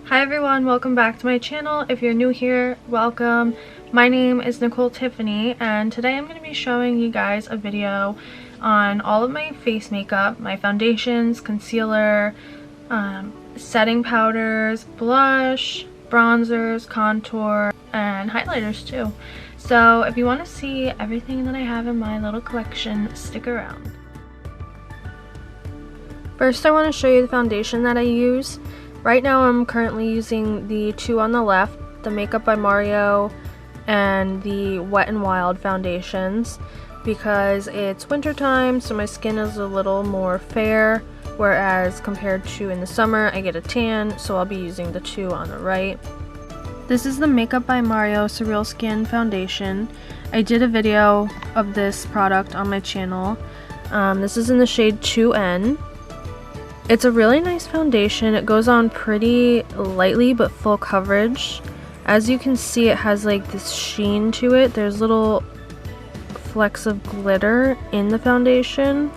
Hi everyone, welcome back to my channel. If you're new here, welcome. My name is Nicole Tiffany and today I'm going to be showing you guys a video on all of my face makeup, my foundations, concealer, setting powders, blush, bronzers, contour, and highlighters too. So if you want to see everything that I have in my little collection, stick around. First I want to show you the foundation that I use. Right now I'm currently using the two on the left, the Makeup by Mario and the Wet n Wild foundations, because it's wintertime so my skin is a little more fair, whereas compared to in the summer I get a tan, so I'll be using the two on the right. This is the Makeup by Mario Surreal Skin Foundation. I did a video of this product on my channel. This is in the shade 2N. It's a really nice foundation. It goes on pretty lightly but full coverage. As you can see, it has like this sheen to it. There's little flecks of glitter in the foundation.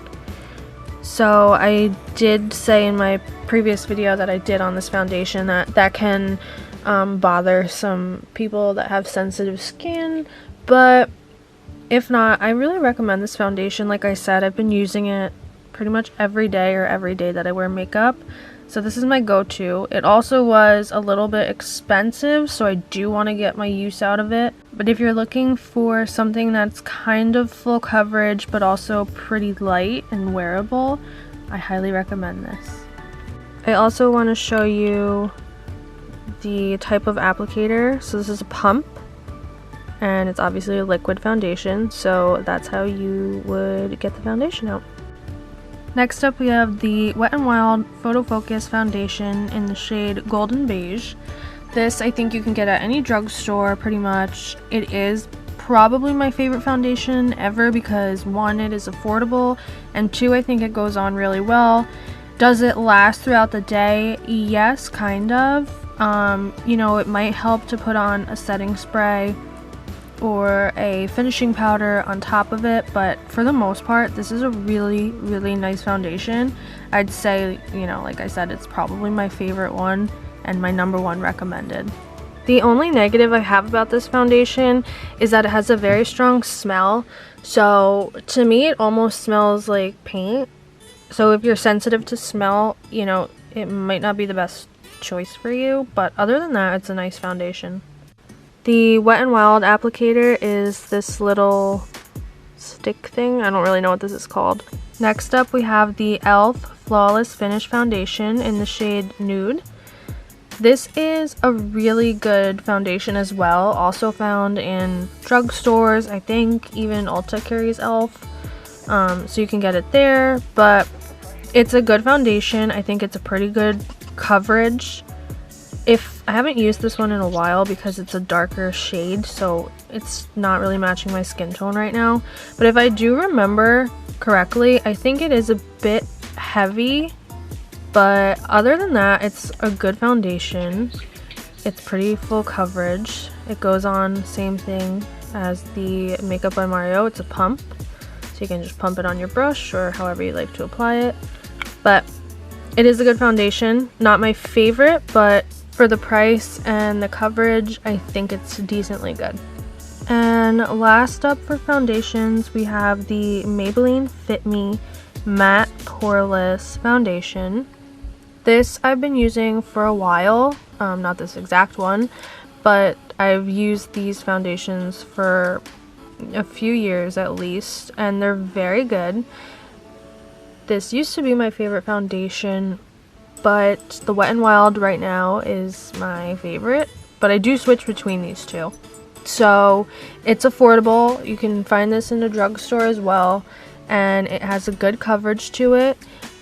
So I did say in my previous video that I did on this foundation that can bother some people that have sensitive skin, but if not, I really recommend this foundation. Like I said, I've been using it pretty much every day that I wear makeup, so this is my go-to. It also was a little bit expensive, so I do want to get my use out of it, but if you're looking for something that's kind of full coverage but also pretty light and wearable, I highly recommend this. I also want to show you the type of applicator. So this is a pump and it's obviously a liquid foundation, so that's how you would get the foundation out. Next up we have the Wet n Wild Photo Focus Foundation in the shade Golden Beige. This I think you can get at any drugstore pretty much. It is probably my favorite foundation ever because one, it is affordable, and two, I think it goes on really well. Does it last throughout the day? Yes, kind of. You know, it might help to put on a setting spray or a finishing powder on top of it, but for the most part this is a really nice foundation. I'd say, you know, like I said, it's probably my favorite one and my #1 recommended. The only negative I have about this foundation is that it has a very strong smell. So to me it almost smells like paint, so if you're sensitive to smell, you know, it might not be the best choice for you, but other than that, it's a nice foundation. The Wet n Wild applicator is this little stick thing. I don't really know what this is called. Next up we have the e.l.f. Flawless Finish Foundation in the shade Nude. This is a really good foundation as well, also found in drugstores. I think even Ulta carries e.l.f. So you can get it there, but it's a good foundation. I think it's a pretty good coverage. I haven't used this one in a while because it's a darker shade, so it's not really matching my skin tone right now. But if I do remember correctly, I think it is a bit heavy, but other than that, it's a good foundation. It's pretty full coverage. It goes on same thing as the Makeup by Mario. It's a pump, so you can just pump it on your brush or however you like to apply it. But it is a good foundation. Not my favorite, but for the price and the coverage, I think it's decently good. And last up for foundations, we have the Maybelline Fit Me Matte Poreless Foundation. This I've been using for a while, not this exact one, but I've used these foundations for a few years at least, and they're very good. This used to be my favorite foundation, but the Wet n Wild right now is my favorite, but I do switch between these two. So it's affordable. You can find this in a drugstore as well, and it has a good coverage to it.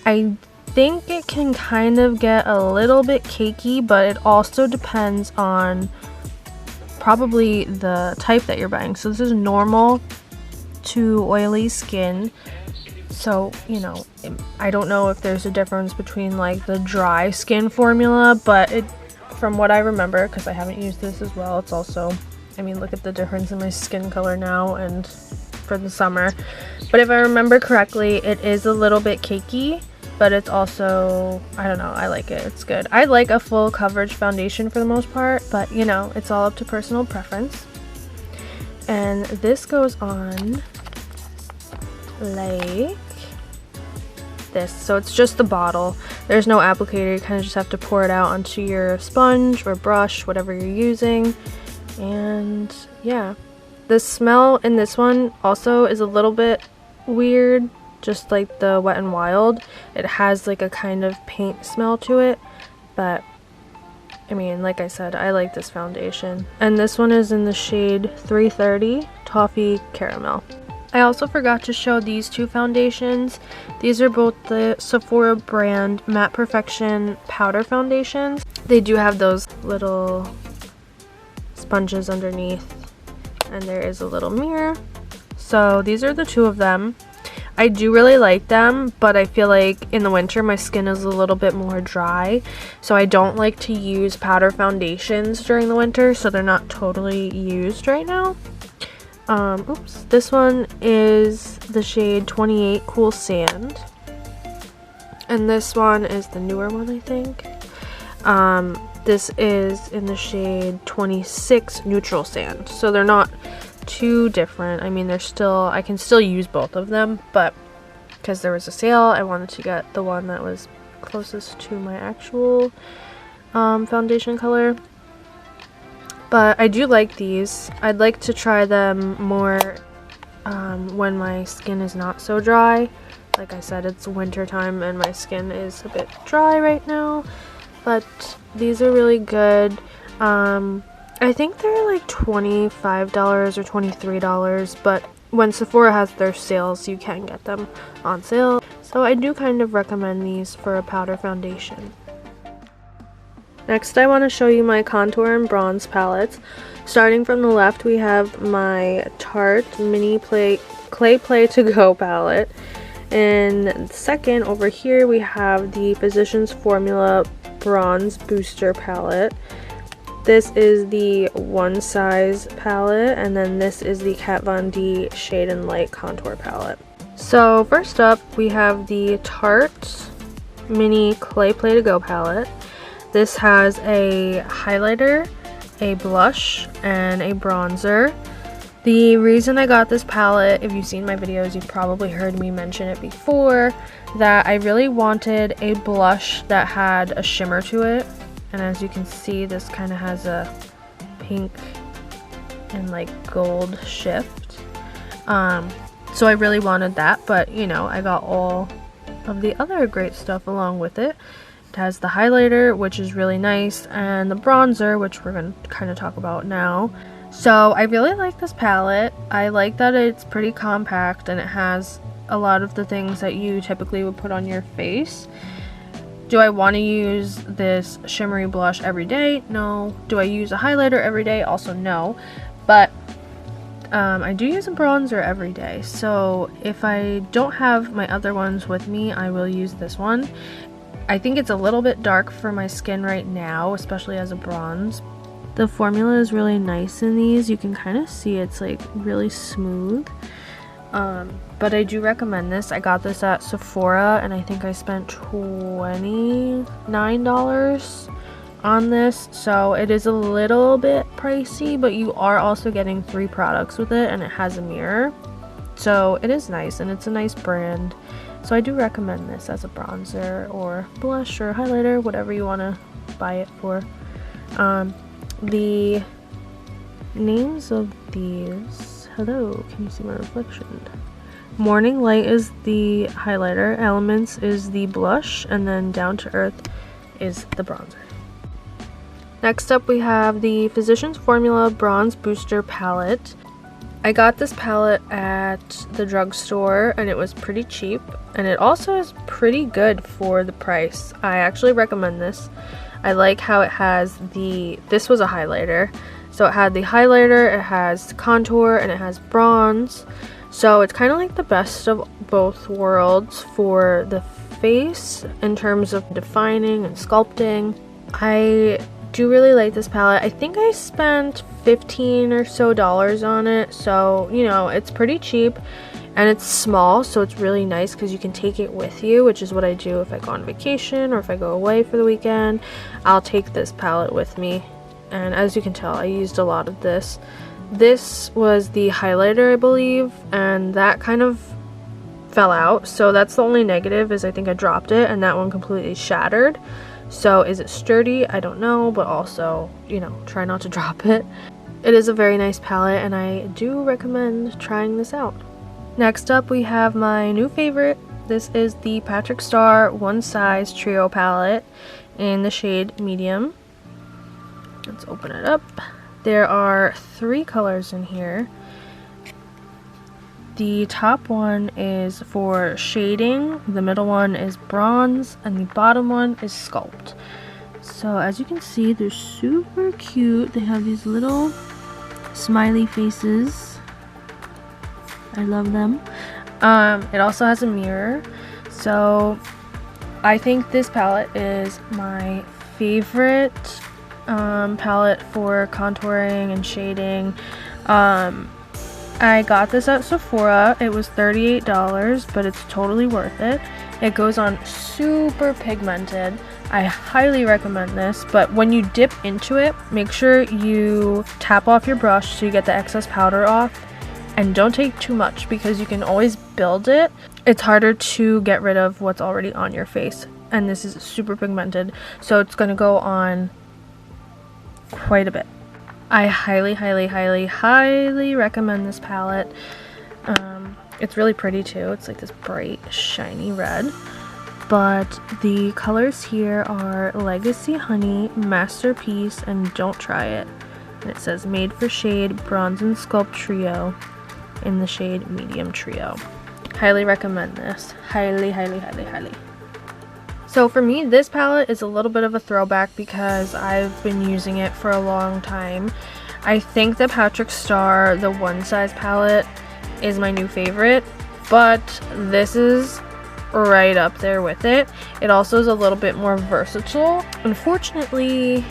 I think it can kind of get a little bit cakey, but it also depends on probably the type that you're buying. So this is normal to oily skin. So, you know, I don't know if there's a difference between like the dry skin formula, but from what I remember, because I haven't used this as well, it's also, I mean, look at the difference in my skin color now and for the summer. But if I remember correctly, it is a little bit cakey, but it's also, I don't know, I like it. It's good. I like a full coverage foundation for the most part, but you know, it's all up to personal preference. And this goes on like this. So it's just the bottle. There's no applicator. You kind of just have to pour it out onto your sponge or brush, whatever you're using. And yeah, the smell in this one also is a little bit weird, just like the Wet n Wild. It has like a kind of paint smell to it, but I mean, like I said, I like this foundation. And this one is in the shade 330 Toffee Caramel. I also forgot to show these two foundations. These are both the Sephora brand Matte Perfection powder foundations. They do have those little sponges underneath, and there is a little mirror. So these are the two of them. I do really like them, but I feel like in the winter my skin is a little bit more dry, so I don't like to use powder foundations during the winter, so they're not totally used right now. Oops, this one is the shade 28 Cool Sand, and this one is the newer one, I think. This is in the shade 26 Neutral Sand, so they're not too different. I mean, I can still use both of them, but because there was a sale, I wanted to get the one that was closest to my actual foundation color. But I do like these. I'd like to try them more when my skin is not so dry. Like I said, it's winter time and my skin is a bit dry right now, but these are really good. I think they're like $25 or $23, but when Sephora has their sales, you can get them on sale. So I do kind of recommend these for a powder foundation. Next, I want to show you my contour and bronze palettes. Starting from the left, we have my Tarte Mini Clay Play To Go palette. And second, over here, we have the Physicians Formula Bronze Booster palette. This is the One Size palette, and then this is the Kat Von D Shade and Light contour palette. So first up, we have the Tarte Mini Clay Play To Go palette. This has a highlighter, a blush, and a bronzer. The reason I got this palette, if you've seen my videos, you've probably heard me mention it before, that I really wanted a blush that had a shimmer to it. And as you can see, this kind of has a pink and like gold shift. So I really wanted that, but you know, I got all of the other great stuff along with it. It has the highlighter, which is really nice, and the bronzer, which we're going to kind of talk about now. So I really like this palette. I like that it's pretty compact and it has a lot of the things that you typically would put on your face. Do I want to use this shimmery blush every day? No. Do I use a highlighter every day? Also no. But I do use a bronzer every day. So if I don't have my other ones with me, I will use this one. I think it's a little bit dark for my skin right now, especially as a bronze. The formula is really nice in these. You can kind of see it's like really smooth. But I do recommend this. I got this at Sephora and I think I spent $29 on this. So it is a little bit pricey, but you are also getting 3 products with it and it has a mirror. So it is nice and it's a nice brand. So I do recommend this as a bronzer or blush or highlighter, whatever you want to buy it for. The names of these, hello, can you see my reflection? Morning Light is the highlighter, Elements is the blush, and then Down to Earth is the bronzer. Next up we have the Physicians Formula Bronze Booster Palette. I got this palette at the drugstore and it was pretty cheap, and it also is pretty good for the price. I actually recommend this. I like how it has this was a highlighter. So it had the highlighter, it has contour, and it has bronze. So it's kind of like the best of both worlds for the face in terms of defining and sculpting. I do really like this palette. I think I spent $15 or so on it. So, you know, it's pretty cheap. and it's small, so it's really nice because you can take it with you, which is what I do if I go on vacation or if I go away for the weekend. I'll take this palette with me, and as you can tell, I used a lot of this. This was the highlighter, I believe, and that kind of fell out, so that's the only negative, is I think I dropped it and that one completely shattered. So is it sturdy? I don't know, but also, you know, try not to drop it. It is a very nice palette and I do recommend trying this out. Next up we have my new favorite. This is the Patrick Starrr One Size Trio palette in the shade medium. Let's open it up. There are 3 colors in here. The top one is for shading, the middle one is bronze, and the bottom one is sculpt. So as you can see, they're super cute. They have these little smiley faces. I love them. It also has a mirror. So I think this palette is my favorite palette for contouring and shading. I got this at Sephora. It was $38, but it's totally worth it. It goes on super pigmented. I highly recommend this, but when you dip into it, make sure you tap off your brush so you get the excess powder off, and don't take too much because you can always build it. It's harder to get rid of what's already on your face, and this is super pigmented, so it's going to go on quite a bit. I highly recommend this palette. It's really pretty too. It's like this bright, shiny red. But the colors here are Legacy Honey, Masterpiece, and Don't Try It. And it says Made for Shade Bronze and Sculpt Trio in the shade Medium Trio. Highly recommend this. Highly. So for me, this palette is a little bit of a throwback because I've been using it for a long time. I think the Patrick Starrr, the One Size palette, is my new favorite, but this is right up there with it. It also is a little bit more versatile. Unfortunately,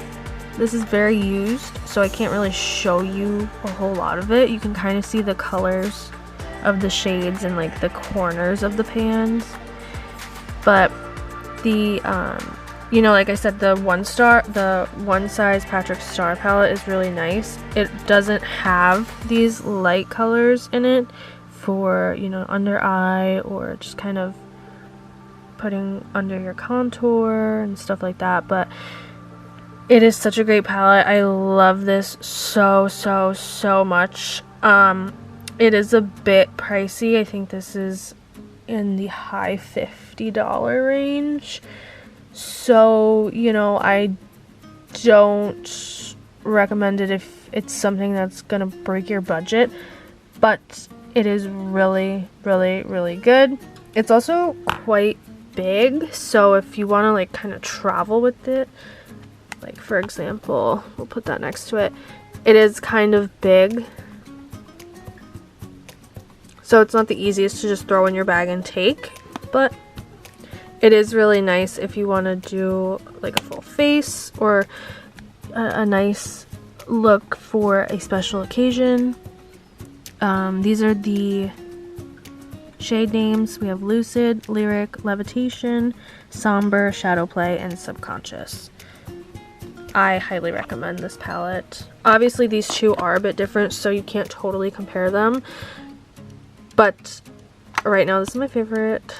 this is very used, so I can't really show you a whole lot of it. You can kind of see the colors of the shades in like the corners of the pans, but the you know, like I said, the One Size Patrick Starrr palette is really nice. It doesn't have these light colors in it for, you know, under eye or just kind of putting under your contour and stuff like that, but it is such a great palette. I love this so much. It is a bit pricey. I think this is in the high $50 range. So, you know, I don't recommend it if it's something that's gonna break your budget, but it is really good. It's also quite big, so if you want to like kind of travel with it, like for example, we'll put that next to it. It is kind of big, so it's not the easiest to just throw in your bag and take, but it is really nice if you want to do like a full face or a nice look for a special occasion. These are the shade names. We have Lucid, Lyric, Levitation, Somber, Shadow Play, and Subconscious. I highly recommend this palette. Obviously these two are a bit different, so you can't totally compare them, but right now this is my favorite.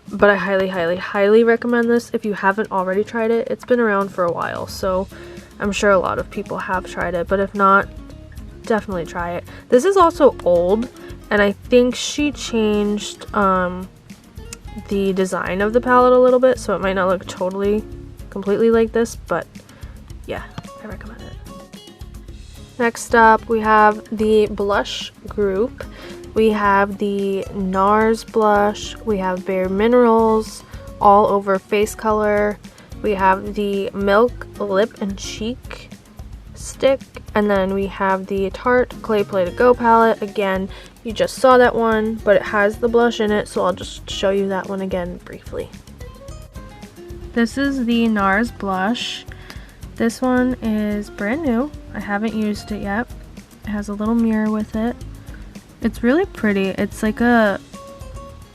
But I highly recommend this if you haven't already tried it. It's been around for a while, so I'm sure a lot of people have tried it, but if not, definitely try it. This is also old, and I think she changed the design of the palette a little bit, so it might not look completely like this, but yeah, I recommend it. Next up, we have the blush group. We have the NARS blush, we have Bare Minerals, All Over Face Color, we have the Milk Lip and Cheek stick, and then we have the Tarte Clay Play To Go palette. Again, you just saw that one, but it has the blush in it, so I'll just show you that one again briefly. This is the NARS blush. This one is brand new. I haven't used it yet. It has a little mirror with it. It's really pretty. It's like a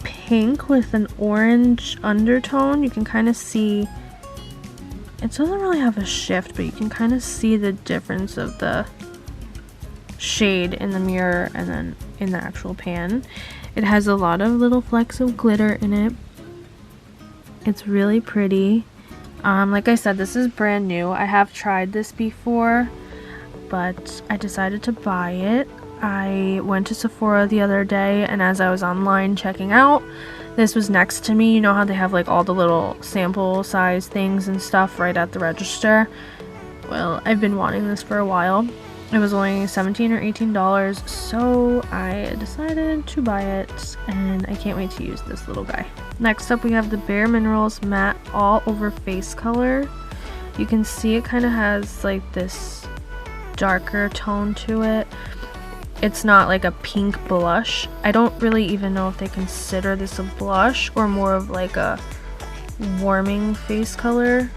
pink with an orange undertone. You can kind of see, it doesn't really have a shift, but you can kind of see the difference of the shade in the mirror and then in the actual pan. It has a lot of little flecks of glitter in it. It's really pretty. Like I said, this is brand new. I have tried this before, but I decided to buy it. I went to Sephora the other day, and as I was online checking out, this was next to me. You know how they have like all the little sample size things and stuff right at the register? Well, I've been wanting this for a while. It was only $17 or $18, so I decided to buy it, and I can't wait to use this little guy. Next up, we have the Bare Minerals Matte All Over Face Color. You can see it kind of has like this darker tone to it. It's not like a pink blush. I don't really even know if they consider this a blush or more of like a warming face color,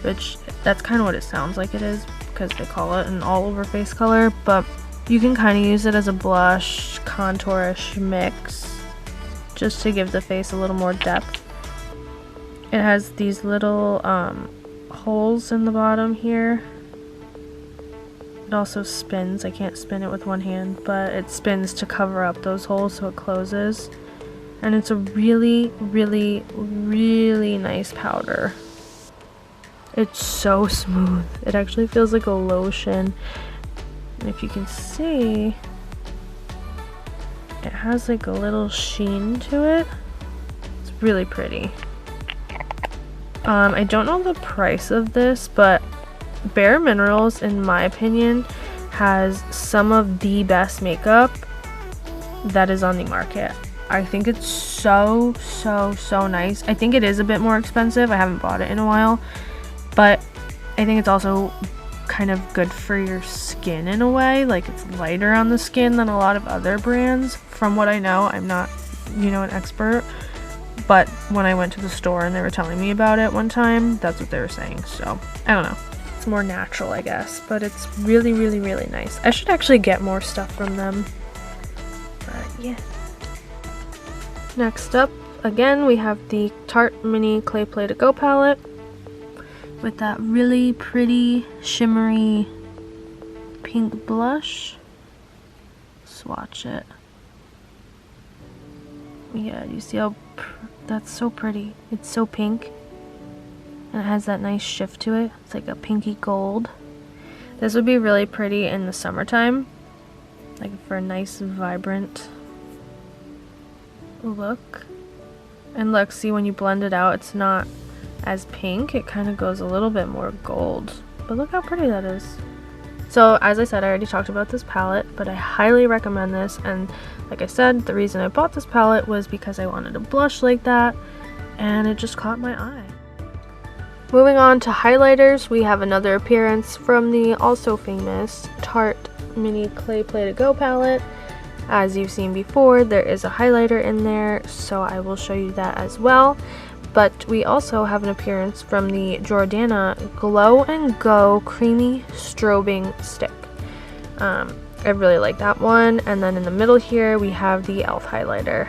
which that's kind of what it sounds like it is because they call it an all over face color, but you can kind of use it as a blush contourish mix just to give the face a little more depth. It has these little holes in the bottom here. It also spins. I can't spin it with one hand, but it spins to cover up those holes so it closes. And it's a really, really, really nice powder. It's so smooth. It actually feels like a lotion. And if you can see, it has like a little sheen to it. It's really pretty. I don't know the price of this, but Bare Minerals, in my opinion, has some of the best makeup that is on the market. I think it's so nice. I think it is a bit more expensive. I haven't bought it in a while, but I think it's also kind of good for your skin in a way. Like, it's lighter on the skin than a lot of other brands. From what I know, I'm not, an expert, but when I went to the store and they were telling me about it one time, that's what they were saying. So I don't know. It's more natural, I guess, but it's really, really, really nice. I should actually get more stuff from them, but yeah. Next up, again, we have the Tarte Mini Clay Play To Go palette with that really pretty shimmery pink blush. Swatch it. Yeah, you see how that's so pretty. It's so pink. And it has that nice shift to it. It's like a pinky gold. This would be really pretty in the summertime, like for a nice vibrant look. And look, see, when you blend it out, it's not as pink. It kind of goes a little bit more gold. But look how pretty that is. So as I said, I already talked about this palette, but I highly recommend this. And like I said, the reason I bought this palette was because I wanted a blush like that, and it just caught my eye. Moving on to highlighters, we have another appearance from the also famous Tarte Mini Clay Play To Go palette. As you've seen before, there is a highlighter in there, so I will show you that as well. But we also have an appearance from the Jordana Glow and Go Creamy Strobing Stick. I really like that one. And then in the middle here, we have the e.l.f. highlighter.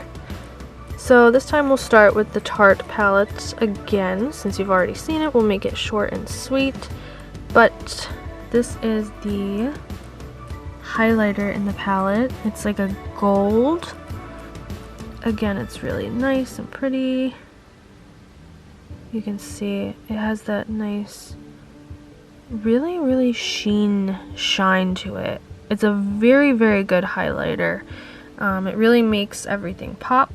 So this time we'll start with the Tarte palette again. Since you've already seen it, we'll make it short and sweet. But this is the highlighter in the palette. It's like a gold. Again, it's really nice and pretty. You can see it has that nice, really shine to it. It's a very good highlighter. It really makes everything pop.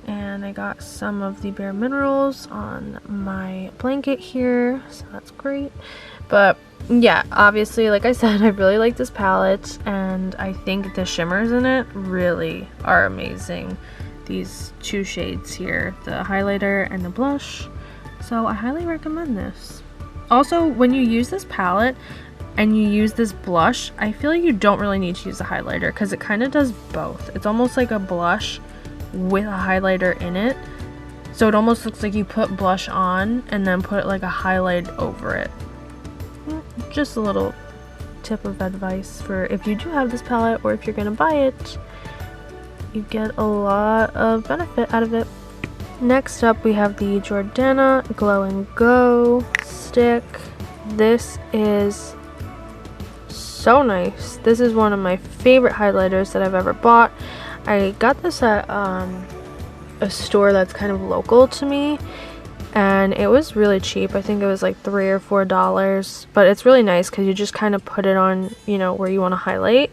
And I got some of the Bare Minerals on my blanket here, so that's great. But yeah, obviously, like I said, I really like this palette, and I think the shimmers in it really are amazing. These two shades here, the highlighter and the blush. So I highly recommend this. Also, when you use this palette and you use this blush, I feel like you don't really need to use a highlighter because it kind of does both. It's almost like a blush with a highlighter in it, so it almost looks like you put blush on and then put like a highlight over it. Just a little tip of advice for if you do have this palette or if you're gonna buy it. You get a lot of benefit out of it. Next up, we have the Jordana Glow and Go stick. This is so nice. This is one of my favorite highlighters that I've ever bought. I got this at a store that's kind of local to me, and it was really cheap. I think it was like $3 or $4, but it's really nice because you just kind of put it on, you know, where you want to highlight,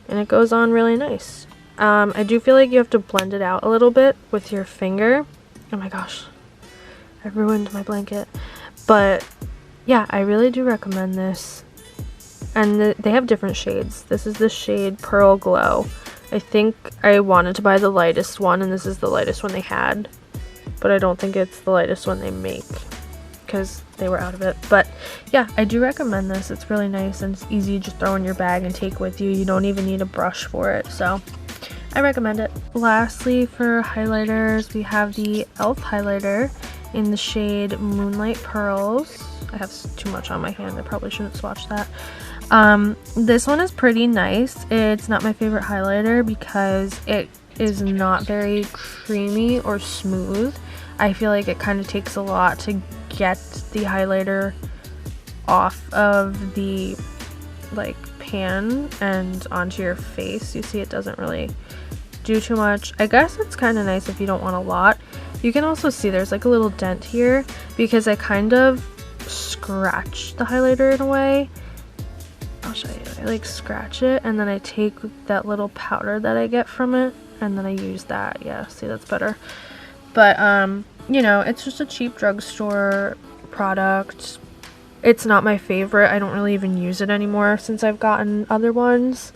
and it goes on really nice. I do feel like you have to blend it out a little bit with your finger. Oh my gosh, I ruined my blanket. But yeah, I really do recommend this. And they have different shades. This is the shade Pearl Glow. I think I wanted to buy the lightest one, and this is the lightest one they had. But I don't think it's the lightest one they make, because they were out of it. But yeah, I do recommend this. It's really nice and it's easy to just throw in your bag and take with you. You don't even need a brush for it, so I recommend it. Lastly, for highlighters, we have the e.l.f. highlighter in the shade Moonlight Pearls. I have too much on my hand. I probably shouldn't swatch that. This one is pretty nice. It's not my favorite highlighter because it is not very creamy or smooth. I feel like it kind of takes a lot to get the highlighter off of the like pan and onto your face. You see, it doesn't really do too much. I guess it's kind of nice if you don't want a lot. You can also see there's like a little dent here because I kind of scratched the highlighter in a way. I'll show you. I like scratch it and then I take that little powder that I get from it and then I use that. Yeah, see, that's better. But you know, it's just a cheap drugstore product. It's not my favorite. I don't really even use it anymore since I've gotten other ones,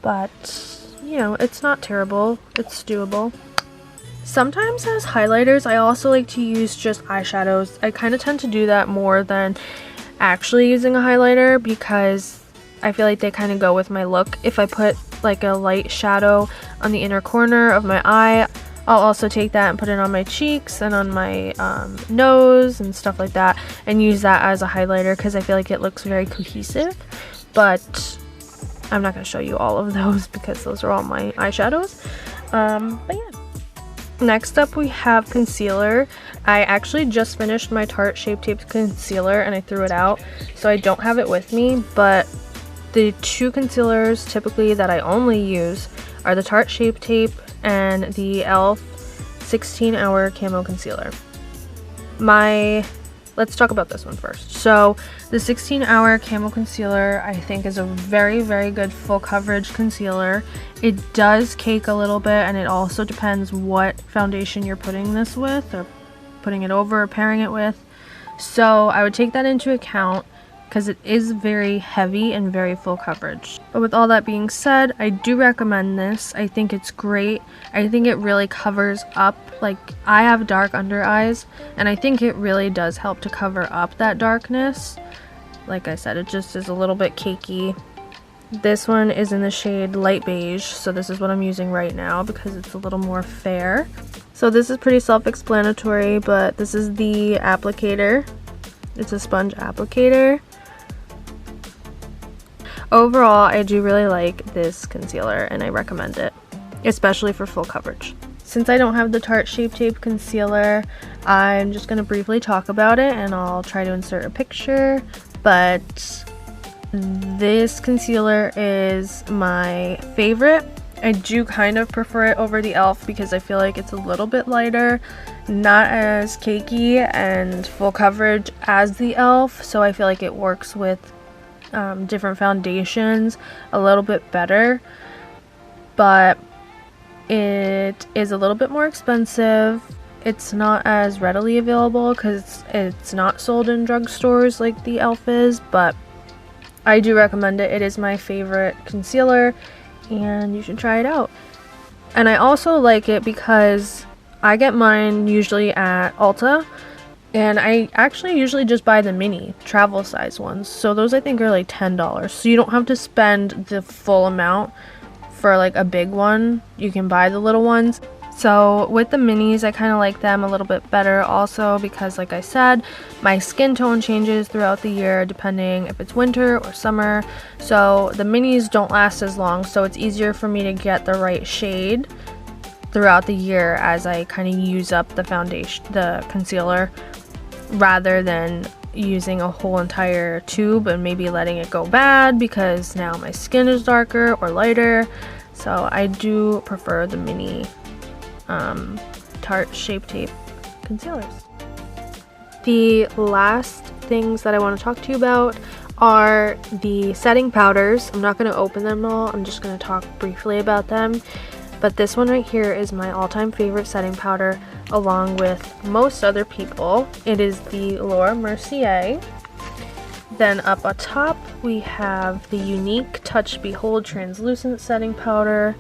but you know, it's not terrible. It's doable. Sometimes as highlighters, I also like to use just eyeshadows. I kind of tend to do that more than actually using a highlighter because I feel like they kind of go with my look. If I put like a light shadow on the inner corner of my eye, I'll also take that and put it on my cheeks and on my nose and stuff like that and use that as a highlighter because I feel like it looks very cohesive. But I'm not going to show you all of those because those are all my eyeshadows. But yeah. Next up, we have concealer. I actually just finished my Tarte Shape Tape concealer and I threw it out, so I don't have it with me, but the two concealers typically that I only use are the Tarte Shape Tape and the e.l.f. 16-Hour Camo Concealer. Let's talk about this one first. So the 16-Hour Camo Concealer I think is a very, very good full coverage concealer. It does cake a little bit, and it also depends what foundation you're putting this with, or putting it over, or pairing it with. So I would take that into account because it is very heavy and very full coverage. But with all that being said, I do recommend this. I think it's great. I think it really covers up, like, I have dark under eyes, and I think it really does help to cover up that darkness. Like I said, it just is a little bit cakey. This one is in the shade Light Beige, so this is what I'm using right now because it's a little more fair. So this is pretty self-explanatory, but this is the applicator. It's a sponge applicator. Overall, I do really like this concealer and I recommend it, especially for full coverage. Since I don't have the Tarte Shape Tape concealer, I'm just going to briefly talk about it and I'll try to insert a picture, but this concealer is my favorite. I do kind of prefer it over the e.l.f. because I feel like it's a little bit lighter, not as cakey and full coverage as the e.l.f., so I feel like it works with different foundations a little bit better, but it is a little bit more expensive. It's not as readily available because it's not sold in drugstores like the e.l.f. is, but I do recommend it. It is my favorite concealer and you should try it out. And I also like it because I get mine usually at Ulta, and I actually usually just buy the mini travel size ones, so those I think are like $10, so you don't have to spend the full amount for like a big one. You can buy the little ones. So with the minis, I kind of like them a little bit better also because, like I said, my skin tone changes throughout the year depending if it's winter or summer. So the minis don't last as long, so it's easier for me to get the right shade throughout the year as I kind of use up the foundation, the concealer, rather than using a whole entire tube and maybe letting it go bad because now my skin is darker or lighter. So I do prefer the mini Tarte Shape Tape concealers. The last things that I want to talk to you about are the setting powders. I'm not going to open them all, I'm just going to talk briefly about them. But this one right here is my all-time favorite setting powder, along with most other people. It is the Laura Mercier. Then up atop we have the Unique Touch Behold Translucent Setting Powder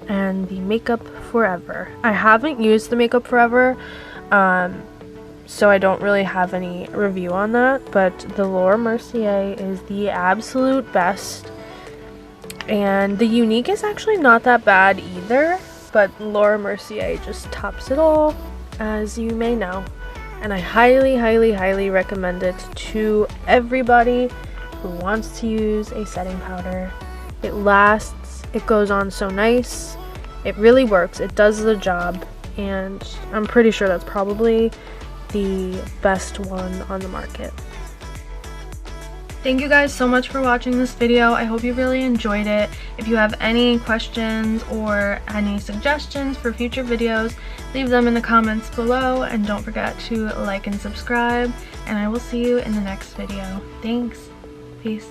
and the Makeup Forever. I haven't used the Makeup Forever, so I don't really have any review on that, but the Laura Mercier is the absolute best. And the Unique is actually not that bad either, but Laura Mercier just tops it all, as you may know. And I highly, highly, highly recommend it to everybody who wants to use a setting powder. It lasts, it goes on so nice, it really works, it does the job, and I'm pretty sure that's probably the best one on the market. Thank you guys so much for watching this video. I hope you really enjoyed it. If you have any questions or any suggestions for future videos, leave them in the comments below, and don't forget to like and subscribe, and I will see you in the next video. Thanks. Peace.